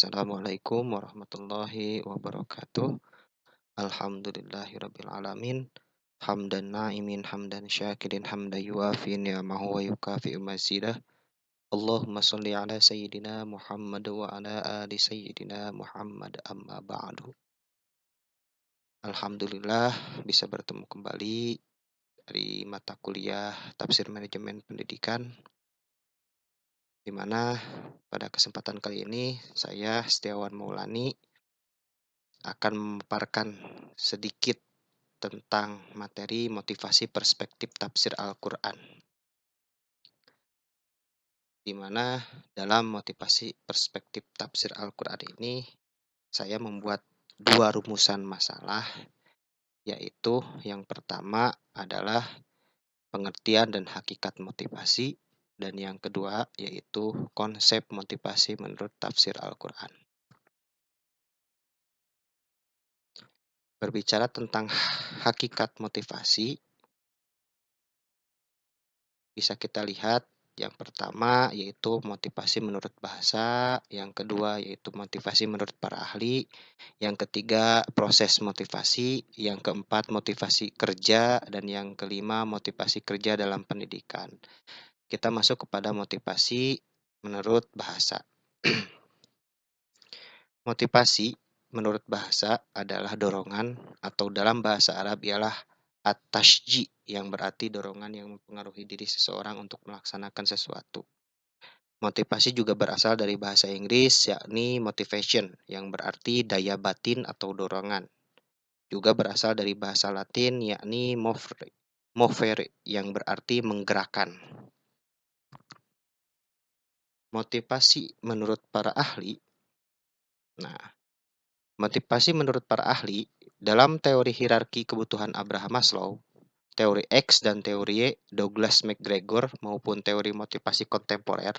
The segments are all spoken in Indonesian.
Assalamualaikum warahmatullahi wabarakatuh. Alhamdulillahirabbil alamin. Hamdan na'imin hamdan syakirin hamdan yuafi ni'amahu wa yukafi'u mazidah. Allahumma shalli ala sayyidina Muhammad wa ala ali sayyidina Muhammad amma ba'du. Alhamdulillah bisa bertemu kembali dari mata kuliah Tafsir Manajemen Pendidikan, di mana pada kesempatan kali ini saya Setiawan Maulani akan memaparkan sedikit tentang materi motivasi perspektif tafsir Al-Quran, di mana dalam motivasi perspektif tafsir Al-Quran ini saya membuat dua rumusan masalah, yaitu yang pertama adalah pengertian dan hakikat motivasi, dan yang kedua yaitu konsep motivasi menurut tafsir Al-Quran. Berbicara tentang hakikat motivasi, bisa kita lihat yang pertama yaitu motivasi menurut bahasa, yang kedua yaitu motivasi menurut para ahli, yang ketiga proses motivasi, yang keempat motivasi kerja, dan yang kelima motivasi kerja dalam pendidikan. Kita masuk kepada motivasi menurut bahasa. Motivasi menurut bahasa adalah dorongan, atau dalam bahasa Arab ialah at-tashji, yang berarti dorongan yang mempengaruhi diri seseorang untuk melaksanakan sesuatu. Motivasi juga berasal dari bahasa Inggris, yakni motivation, yang berarti daya batin atau dorongan. Juga berasal dari bahasa Latin, yakni movere, yang berarti menggerakkan. Motivasi menurut para ahli. Nah, motivasi menurut para ahli dalam teori hierarki kebutuhan Abraham Maslow, teori X dan teori Y, Douglas McGregor, maupun teori motivasi kontemporer,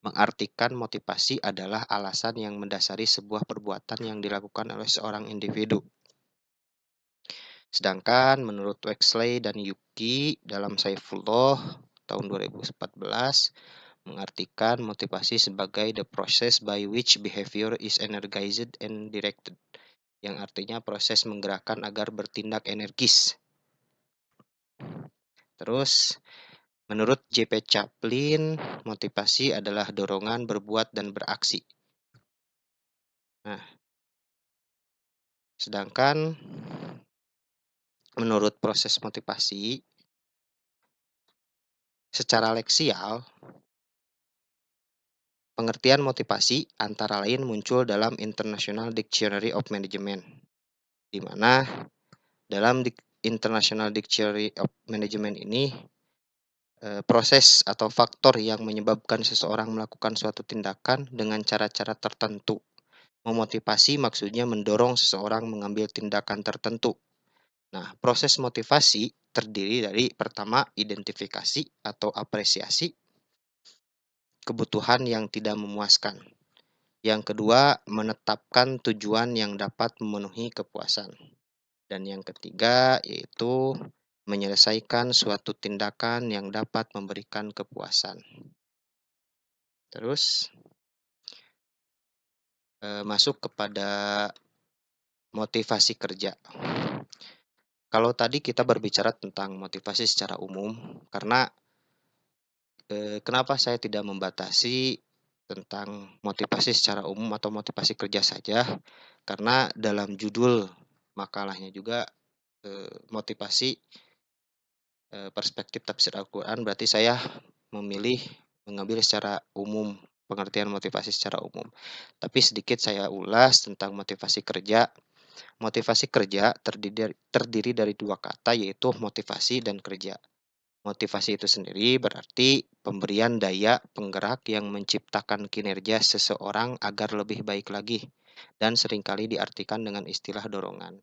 mengartikan motivasi adalah alasan yang mendasari sebuah perbuatan yang dilakukan oleh seorang individu. Sedangkan menurut Wexley dan Yuki dalam Saifullah tahun 2014, mengartikan motivasi sebagai the process by which behavior is energized and directed, yang artinya proses menggerakkan agar bertindak energis. Terus, menurut J.P. Chaplin, motivasi adalah dorongan berbuat dan beraksi. Nah, sedangkan menurut proses motivasi, secara leksial, pengertian motivasi antara lain muncul dalam International Dictionary of Management, di mana dalam International Dictionary of Management ini, proses atau faktor yang menyebabkan seseorang melakukan suatu tindakan dengan cara-cara tertentu. Memotivasi maksudnya mendorong seseorang mengambil tindakan tertentu. Nah, proses motivasi terdiri dari pertama, identifikasi atau apresiasi kebutuhan yang tidak memuaskan. Yang kedua, menetapkan tujuan yang dapat memenuhi kepuasan. Dan yang ketiga yaitu menyelesaikan suatu tindakan yang dapat memberikan kepuasan. Terus masuk kepada motivasi kerja. Kalau tadi kita berbicara tentang motivasi secara umum, karena kenapa saya tidak membatasi tentang motivasi secara umum atau motivasi kerja saja, karena dalam judul makalahnya juga motivasi perspektif tafsir Al-Quran, berarti saya memilih mengambil secara umum, pengertian motivasi secara umum. Tapi sedikit saya ulas tentang motivasi kerja. Motivasi kerja terdiri dari dua kata, yaitu motivasi dan kerja. Motivasi itu sendiri berarti pemberian daya penggerak yang menciptakan kinerja seseorang agar lebih baik lagi, dan seringkali diartikan dengan istilah dorongan.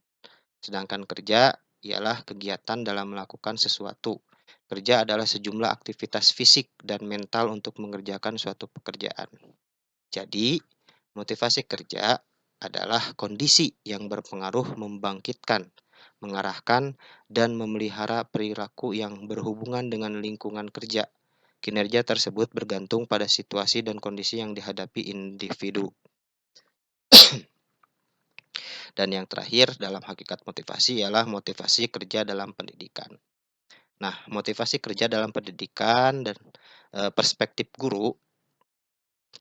Sedangkan kerja ialah kegiatan dalam melakukan sesuatu. Kerja adalah sejumlah aktivitas fisik dan mental untuk mengerjakan suatu pekerjaan. Jadi, motivasi kerja adalah kondisi yang berpengaruh membangkitkan, mengarahkan, dan memelihara perilaku yang berhubungan dengan lingkungan kerja. Kinerja tersebut bergantung pada situasi dan kondisi yang dihadapi individu. Dan yang terakhir dalam hakikat motivasi ialah motivasi kerja dalam pendidikan. Nah, motivasi kerja dalam pendidikan dan perspektif guru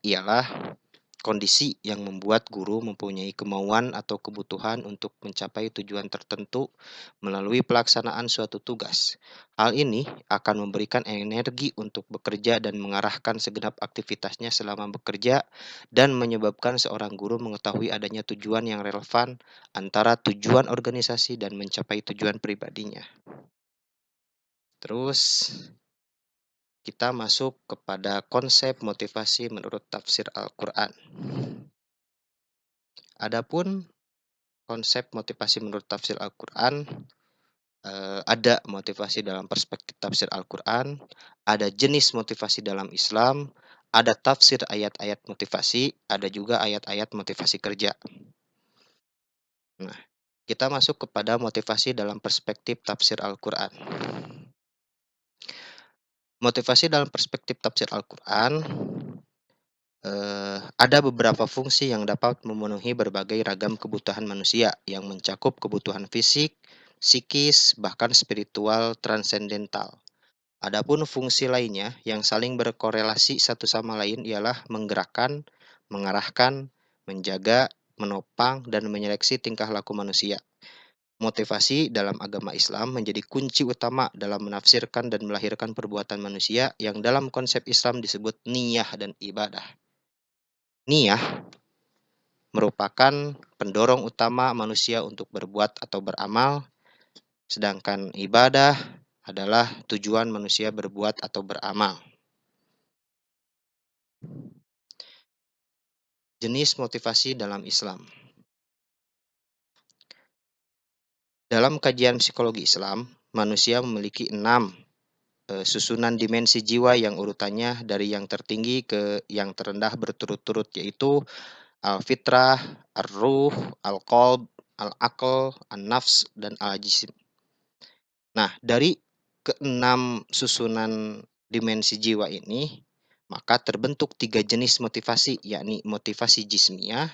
ialah kondisi yang membuat guru mempunyai kemauan atau kebutuhan untuk mencapai tujuan tertentu melalui pelaksanaan suatu tugas. Hal ini akan memberikan energi untuk bekerja dan mengarahkan segenap aktivitasnya selama bekerja dan menyebabkan seorang guru mengetahui adanya tujuan yang relevan antara tujuan organisasi dan mencapai tujuan pribadinya. Terus kita masuk kepada konsep motivasi menurut tafsir Al-Quran. Adapun konsep motivasi menurut tafsir Al-Quran, ada motivasi dalam perspektif tafsir Al-Quran, ada jenis motivasi dalam Islam, ada tafsir ayat-ayat motivasi, ada juga ayat-ayat motivasi kerja. Nah, kita masuk kepada motivasi dalam perspektif tafsir Al-Quran. Motivasi dalam perspektif tafsir Al-Quran, ada beberapa fungsi yang dapat memenuhi berbagai ragam kebutuhan manusia yang mencakup kebutuhan fisik, psikis, bahkan spiritual transendental. Adapun fungsi lainnya yang saling berkorelasi satu sama lain ialah menggerakkan, mengarahkan, menjaga, menopang, dan menyeleksi tingkah laku manusia. Motivasi dalam agama Islam menjadi kunci utama dalam menafsirkan dan melahirkan perbuatan manusia yang dalam konsep Islam disebut niyah dan ibadah. Niyah merupakan pendorong utama manusia untuk berbuat atau beramal, sedangkan ibadah adalah tujuan manusia berbuat atau beramal. Jenis motivasi dalam Islam. Dalam kajian psikologi Islam, manusia memiliki 6 susunan dimensi jiwa yang urutannya dari yang tertinggi ke yang terendah berturut-turut, yaitu al-fitrah, ar-ruh, al-qalb, al-aql, an-nafs, dan al-jism. Nah, dari keenam susunan dimensi jiwa ini, maka terbentuk 3 jenis motivasi, yakni motivasi jismiyah,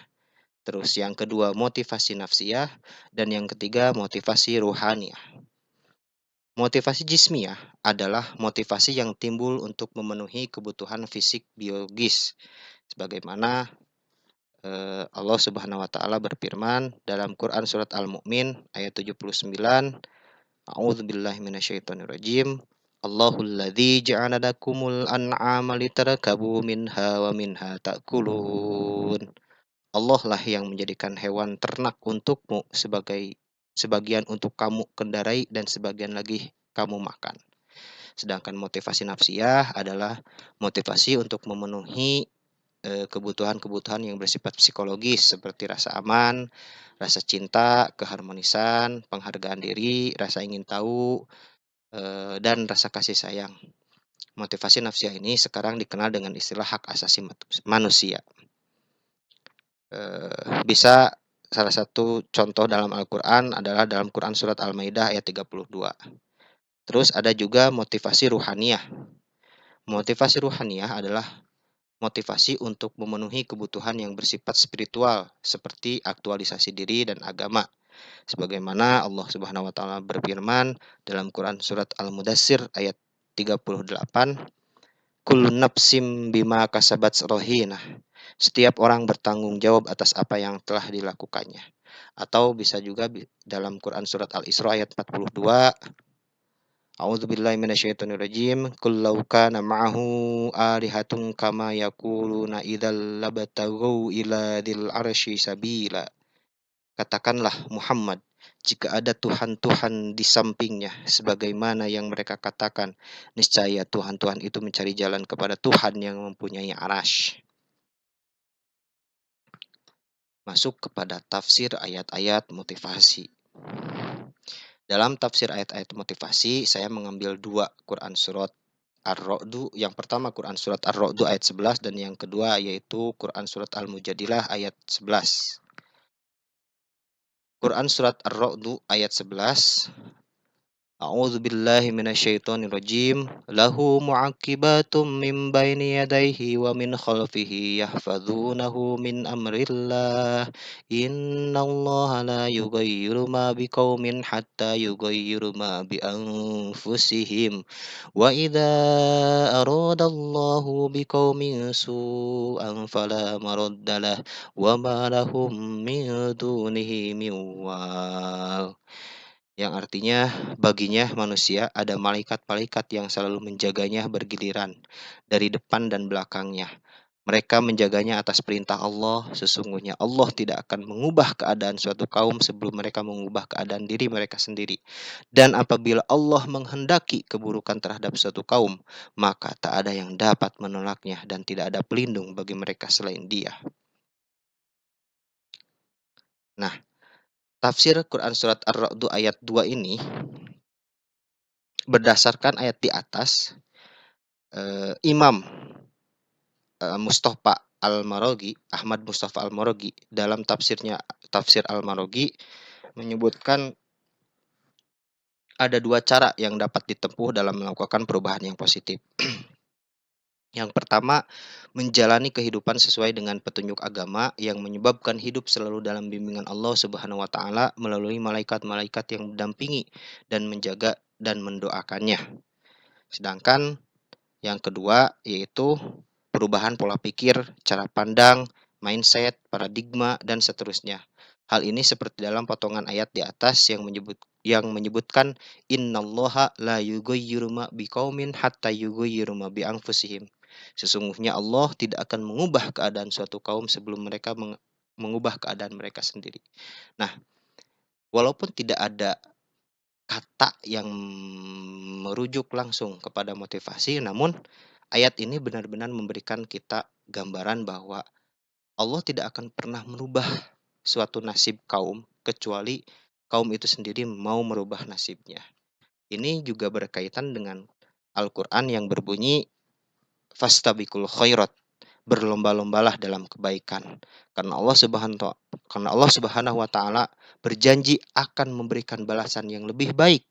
terus yang kedua motivasi nafsiyah, dan yang ketiga motivasi ruhaniyah. Motivasi jismiyah adalah motivasi yang timbul untuk memenuhi kebutuhan fisik biologis, sebagaimana Allah Subhanahu wa taala berfirman dalam Quran surat Al-Mu'min ayat 79, A'udzubillahi minasyaitonirrajim. Allahul ladzi ja'ala lakumul an'ama litarkabu minha wa minha ta'kulun. Allah lah yang menjadikan hewan ternak untukmu sebagian untuk kamu kendarai dan sebagian lagi kamu makan. Sedangkan motivasi nafsiyah adalah motivasi untuk memenuhi kebutuhan-kebutuhan yang bersifat psikologis seperti rasa aman, rasa cinta, keharmonisan, penghargaan diri, rasa ingin tahu, dan rasa kasih sayang. Motivasi nafsiyah ini sekarang dikenal dengan istilah hak asasi manusia. Bisa salah satu contoh dalam Al-Quran adalah dalam Quran surat Al-Maidah ayat 32. Terus ada juga motivasi ruhaniyah. Motivasi ruhaniyah adalah motivasi untuk memenuhi kebutuhan yang bersifat spiritual seperti aktualisasi diri dan agama. Sebagaimana Allah Subhanahu wa taala berfirman dalam Quran surat Al-Mudassir ayat 38, kullu nafsim bima kasabat rahinah. Setiap orang bertanggung jawab atas apa yang telah dilakukannya. Atau bisa juga dalam Quran surat Al-Isra ayat 42, A'udzubillahi minasyaitonirrajim. Qul law kana ma'ahu alihatun kama yaquluna idzal labtaghu ila dzil arsy sabila. Katakanlah Muhammad, jika ada Tuhan-Tuhan di sampingnya, sebagaimana yang mereka katakan, niscaya Tuhan-Tuhan itu mencari jalan kepada Tuhan yang mempunyai arasy. Masuk kepada tafsir ayat-ayat motivasi. Dalam tafsir ayat-ayat motivasi, saya mengambil 2 Quran surat Ar-Ra'd. Yang pertama Quran surat Ar-Ra'd ayat 11 dan yang kedua yaitu Quran surat Al-Mujadilah ayat 11. Quran surat Ar-Ra'd ayat 11 A'udzu billahi minasyaitonir rajim. Lahu mu'aqibatum min baini yadayhi wa min khalfihi yahfazunahu min amrillah. Innallaha la yughayyiru ma biqaumin hatta yughayyiru ma bi anfusihim. Wa idza aradallahu biqaumin su'an fala maradda lah wa ma lahum min dunihi min wal. Yang artinya baginya manusia ada malaikat-malaikat yang selalu menjaganya bergiliran dari depan dan belakangnya. Mereka menjaganya atas perintah Allah. Sesungguhnya Allah tidak akan mengubah keadaan suatu kaum sebelum mereka mengubah keadaan diri mereka sendiri. Dan apabila Allah menghendaki keburukan terhadap suatu kaum, maka tak ada yang dapat menolaknya dan tidak ada pelindung bagi mereka selain Dia. Nah, tafsir Quran surat Ar-Ra'd ayat 2 ini berdasarkan ayat di atas, Imam Mustafa Al-Maraghi, Ahmad Mustafa Al-Maraghi dalam tafsirnya Tafsir Al-Maraghi menyebutkan ada dua cara yang dapat ditempuh dalam melakukan perubahan yang positif. Yang pertama, menjalani kehidupan sesuai dengan petunjuk agama yang menyebabkan hidup selalu dalam bimbingan Allah Subhanahu wa taala melalui malaikat-malaikat yang mendampingi dan menjaga dan mendoakannya. Sedangkan yang kedua yaitu perubahan pola pikir, cara pandang, mindset, paradigma, dan seterusnya. Hal ini seperti dalam potongan ayat di atas yang menyebutkan innallaha la yughayyiru ma biqaumin hatta yughayyiru ma bi anfusihim. Sesungguhnya Allah tidak akan mengubah keadaan suatu kaum sebelum mereka mengubah keadaan mereka sendiri. Nah, walaupun tidak ada kata yang merujuk langsung kepada motivasi, namun ayat ini benar-benar memberikan kita gambaran bahwa Allah tidak akan pernah merubah suatu nasib kaum kecuali kaum itu sendiri mau merubah nasibnya. Ini juga berkaitan dengan Al-Quran yang berbunyi fastabiqul khairat, berlomba-lombalah dalam kebaikan. Karena Allah Subhanahu wa taala berjanji akan memberikan balasan yang lebih baik.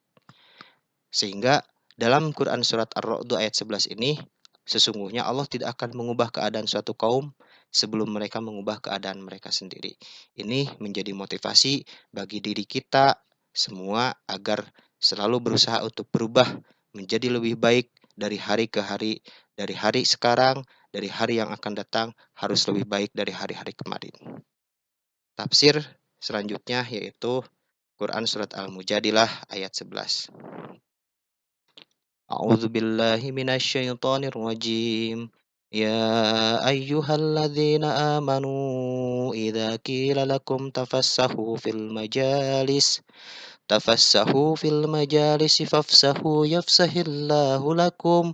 Sehingga dalam Quran surat Ar-Ra'd ayat 11 ini, sesungguhnya Allah tidak akan mengubah keadaan suatu kaum sebelum mereka mengubah keadaan mereka sendiri. Ini menjadi motivasi bagi diri kita semua agar selalu berusaha untuk berubah menjadi lebih baik dari hari ke hari, dari hari sekarang, dari hari yang akan datang harus lebih baik dari hari-hari kemarin. Tafsir selanjutnya yaitu Quran surat Al-Mujadilah ayat 11. أعوذ بالله من الشيطان الرجيم يا أيها الذين آمنوا إذا قيل لكم تفسحوا في المجالس فافسحوا يفسح الله لكم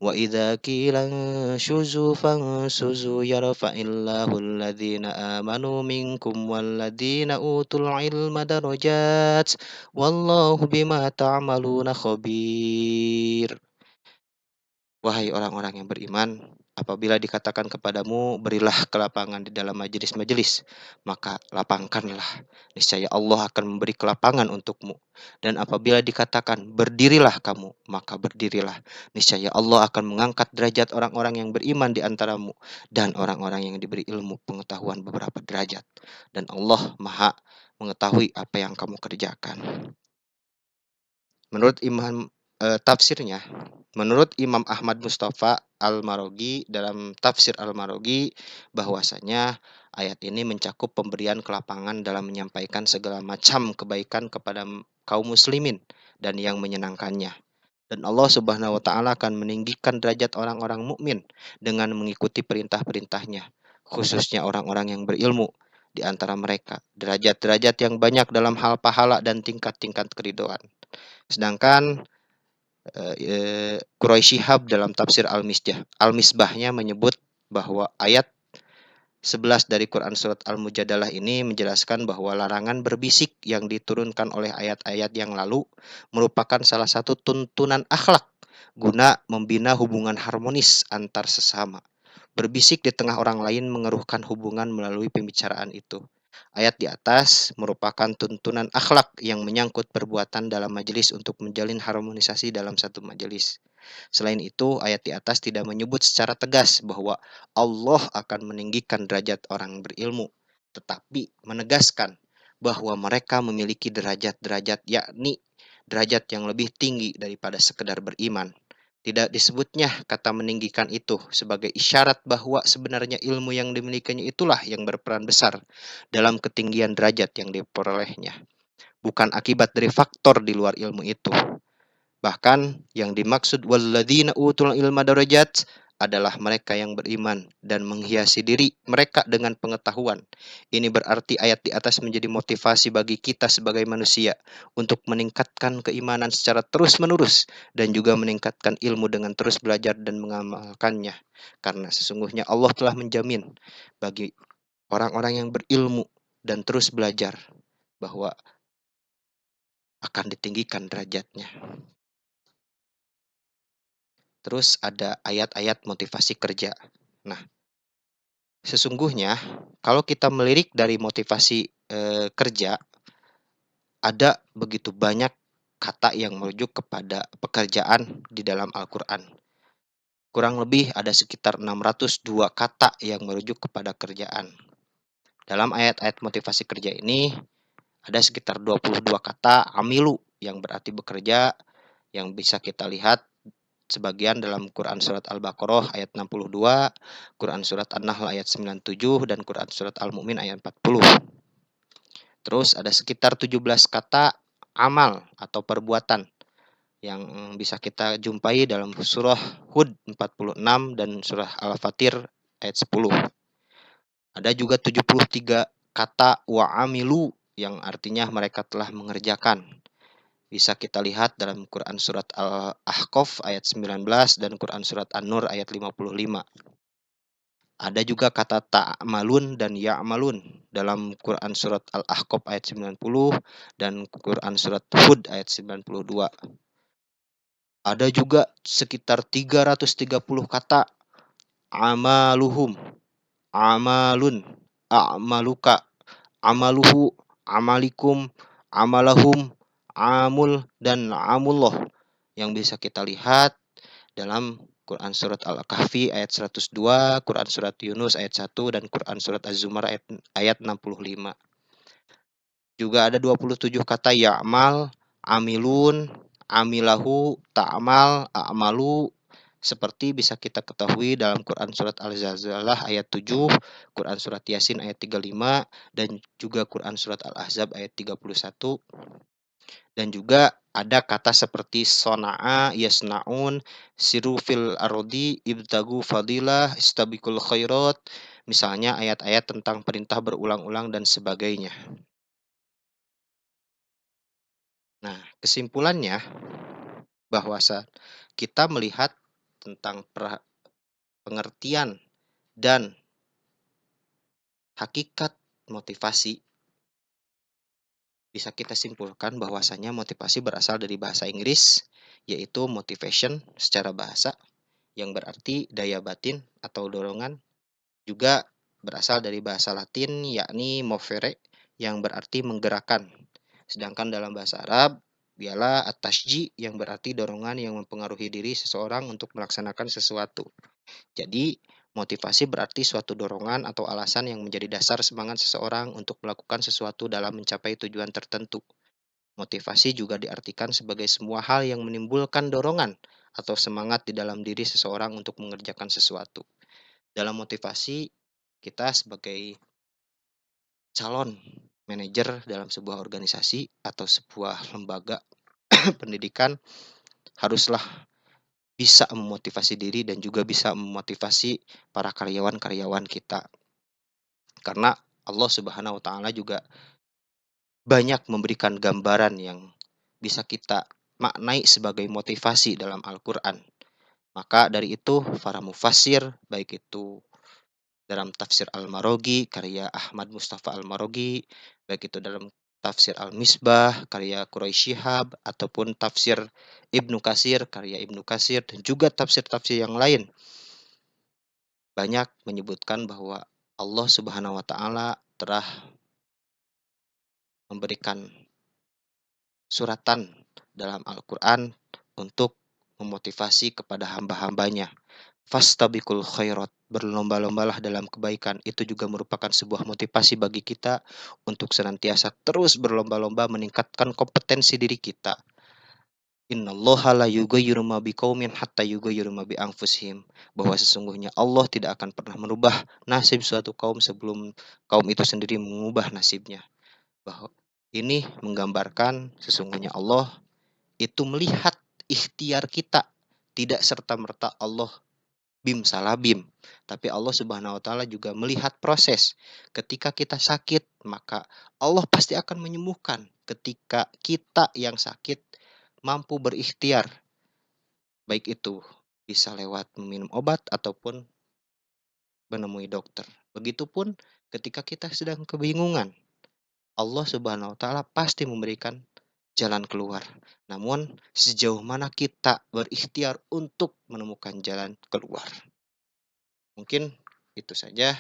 وإذا قيل انشزوا فانشزوا يرفع الله الذين آمنوا منكم والذين أوتوا العلم درجات والله بما تعملون خبير. Wahai orang-orang yang beriman, apabila dikatakan kepadamu, berilah kelapangan di dalam majelis-majelis, maka lapangkanlah. Niscaya Allah akan memberi kelapangan untukmu. Dan apabila dikatakan, berdirilah kamu, maka berdirilah. Niscaya Allah akan mengangkat derajat orang-orang yang beriman di antaramu dan orang-orang yang diberi ilmu pengetahuan beberapa derajat. Dan Allah Maha mengetahui apa yang kamu kerjakan. Menurut tafsirnya, menurut Imam Ahmad Mustafa Al-Maraghi dalam tafsir Al-Maraghi bahwasanya ayat ini mencakup pemberian kelapangan dalam menyampaikan segala macam kebaikan kepada kaum muslimin dan yang menyenangkannya. Dan Allah Subhanahu wa taala akan meninggikan derajat orang-orang mukmin dengan mengikuti perintah-perintahnya, khususnya orang-orang yang berilmu di antara mereka. Derajat-derajat yang banyak dalam hal pahala dan tingkat-tingkat keridhaan. Sedangkan Quraisy Shihab dalam tafsir Al-Misbahnya menyebut bahwa ayat 11 dari Quran surat Al-Mujadalah ini menjelaskan bahwa larangan berbisik yang diturunkan oleh ayat-ayat yang lalu merupakan salah satu tuntunan akhlak guna membina hubungan harmonis antar sesama. Berbisik di tengah orang lain mengeruhkan hubungan melalui pembicaraan itu. Ayat di atas merupakan tuntunan akhlak yang menyangkut perbuatan dalam majelis untuk menjalin harmonisasi dalam satu majelis. Selain itu, ayat di atas tidak menyebut secara tegas bahwa Allah akan meninggikan derajat orang berilmu, tetapi menegaskan bahwa mereka memiliki derajat-derajat, yakni derajat yang lebih tinggi daripada sekedar beriman. Tidak disebutnya kata meninggikan itu sebagai isyarat bahwa sebenarnya ilmu yang dimilikinya itulah yang berperan besar dalam ketinggian derajat yang diperolehnya, bukan akibat dari faktor di luar ilmu itu. Bahkan yang dimaksud walladzina utul ilma darajat adalah mereka yang beriman dan menghiasi diri mereka dengan pengetahuan. Ini berarti ayat di atas menjadi motivasi bagi kita sebagai manusia untuk meningkatkan keimanan secara terus-menerus dan juga meningkatkan ilmu dengan terus belajar dan mengamalkannya. Karena sesungguhnya Allah telah menjamin bagi orang-orang yang berilmu dan terus belajar bahwa akan ditinggikan derajatnya. Terus ada ayat-ayat motivasi kerja. Nah, sesungguhnya kalau kita melirik dari motivasi kerja, ada begitu banyak kata yang merujuk kepada pekerjaan di dalam Al-Quran. Kurang lebih ada sekitar 602 kata yang merujuk kepada kerjaan. Dalam ayat-ayat motivasi kerja ini, ada sekitar 22 kata amilu yang berarti bekerja, yang bisa kita lihat sebagian dalam Quran surat Al-Baqarah ayat 62, Quran surat An-Nahl ayat 97, dan Quran surat Al-Mu'min ayat 40. Terus ada sekitar 17 kata amal atau perbuatan yang bisa kita jumpai dalam surah Hud 46 dan surah Al-Fatir ayat 10. Ada juga 73 kata wa'amilu yang artinya mereka telah mengerjakan. Bisa kita lihat dalam Quran surat Al-Ahqaf ayat 19 dan Quran surat An-Nur ayat 55. Ada juga kata ta'malun dan ya'malun dalam Quran surat Al-Ahqaf ayat 90 dan Quran surat Hud ayat 92. Ada juga sekitar 330 kata amaluhum, amalun, a'maluka, amaluhu, amalikum, amalahum, amul, dan amullah yang bisa kita lihat dalam Quran surat Al-Kahfi ayat 102, Quran surat Yunus ayat 1, dan Quran surat Az-Zumar ayat 65. Juga ada 27 kata ya'mal, amilun, amilahu, ta'mal, a'malu, seperti bisa kita ketahui dalam Quran surat Al-Zalzalah ayat 7, Quran surat Yasin ayat 35, dan juga Quran surat Al-Ahzab ayat 31. Dan juga ada kata seperti sona'a, yasnaun, siru fil ardi, ibtagu fadilah, istabikul khairat. Misalnya ayat-ayat tentang perintah berulang-ulang dan sebagainya. Nah, kesimpulannya bahwa kita melihat tentang pengertian dan hakikat motivasi, bisa kita simpulkan bahwasanya motivasi berasal dari bahasa Inggris, yaitu motivation secara bahasa, yang berarti daya batin atau dorongan. Juga berasal dari bahasa Latin, yakni movere, yang berarti menggerakkan. Sedangkan dalam bahasa Arab, ialah at-tashji, yang berarti dorongan yang mempengaruhi diri seseorang untuk melaksanakan sesuatu. Jadi, motivasi berarti suatu dorongan atau alasan yang menjadi dasar semangat seseorang untuk melakukan sesuatu dalam mencapai tujuan tertentu. Motivasi juga diartikan sebagai semua hal yang menimbulkan dorongan atau semangat di dalam diri seseorang untuk mengerjakan sesuatu. Dalam motivasi, kita sebagai calon manajer dalam sebuah organisasi atau sebuah lembaga pendidikan haruslah bisa memotivasi diri dan juga bisa memotivasi para karyawan-karyawan kita. Karena Allah Subhanahu wa taala juga banyak memberikan gambaran yang bisa kita maknai sebagai motivasi dalam Al-Qur'an. Maka dari itu para mufassir, baik itu dalam tafsir Al-Marogi karya Ahmad Mustafa Al-Marogi, baik itu dalam tafsir Al-Misbah karya Quraisy Shihab, ataupun tafsir Ibnu Katsir karya Ibnu Katsir, dan juga tafsir-tafsir yang lain, banyak menyebutkan bahwa Allah Subhanahu wa taala telah memberikan suratan dalam Al-Quran untuk memotivasi kepada hamba-hambanya. Fastabiqul khairat, berlomba-lombalah dalam kebaikan. Itu juga merupakan sebuah motivasi bagi kita untuk senantiasa terus berlomba-lomba meningkatkan kompetensi diri kita. Innallaha la yughayyiru ma biqaumin hatta yughayyiru ma bi anfusihim. Bahwa sesungguhnya Allah tidak akan pernah merubah nasib suatu kaum sebelum kaum itu sendiri mengubah nasibnya. Bahwa ini menggambarkan sesungguhnya Allah itu melihat ikhtiar kita. Tidak serta-merta Allah bim salah bim. Tapi Allah Subhanahu wa taala juga melihat proses. Ketika kita sakit, maka Allah pasti akan menyembuhkan. Ketika kita yang sakit mampu berikhtiar, baik itu bisa lewat meminum obat ataupun menemui dokter. Begitupun ketika kita sedang kebingungan, Allah Subhanahu wa taala pasti memberikan jalan keluar. Namun sejauh mana kita berikhtiar untuk menemukan jalan keluar. Mungkin itu saja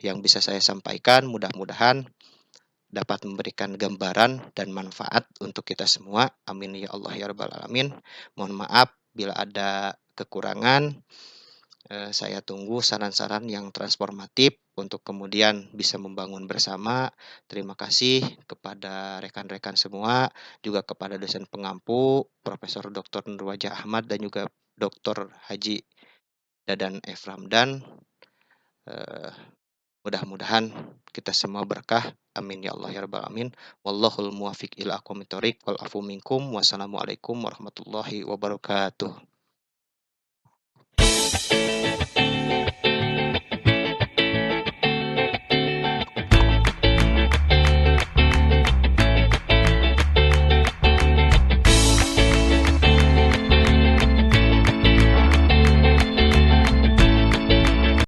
yang bisa saya sampaikan. Mudah-mudahan dapat memberikan gambaran dan manfaat untuk kita semua. Amin ya Allah ya rabbal alamin. Mohon maaf bila ada kekurangan. Saya tunggu saran-saran yang transformatif untuk kemudian bisa membangun bersama. Terima kasih kepada rekan-rekan semua, juga kepada dosen pengampu, Profesor Dr. Nurwajah Ahmad dan juga Dr. Haji Dadan F. Ramdan. Eh, Mudah-mudahan kita semua berkah. Amin ya Allah ya rabbal alamin. Wallahul muwafiq ila aqwamit thoriq wal afu minkum. Wassalamualaikum warahmatullahi wabarakatuh.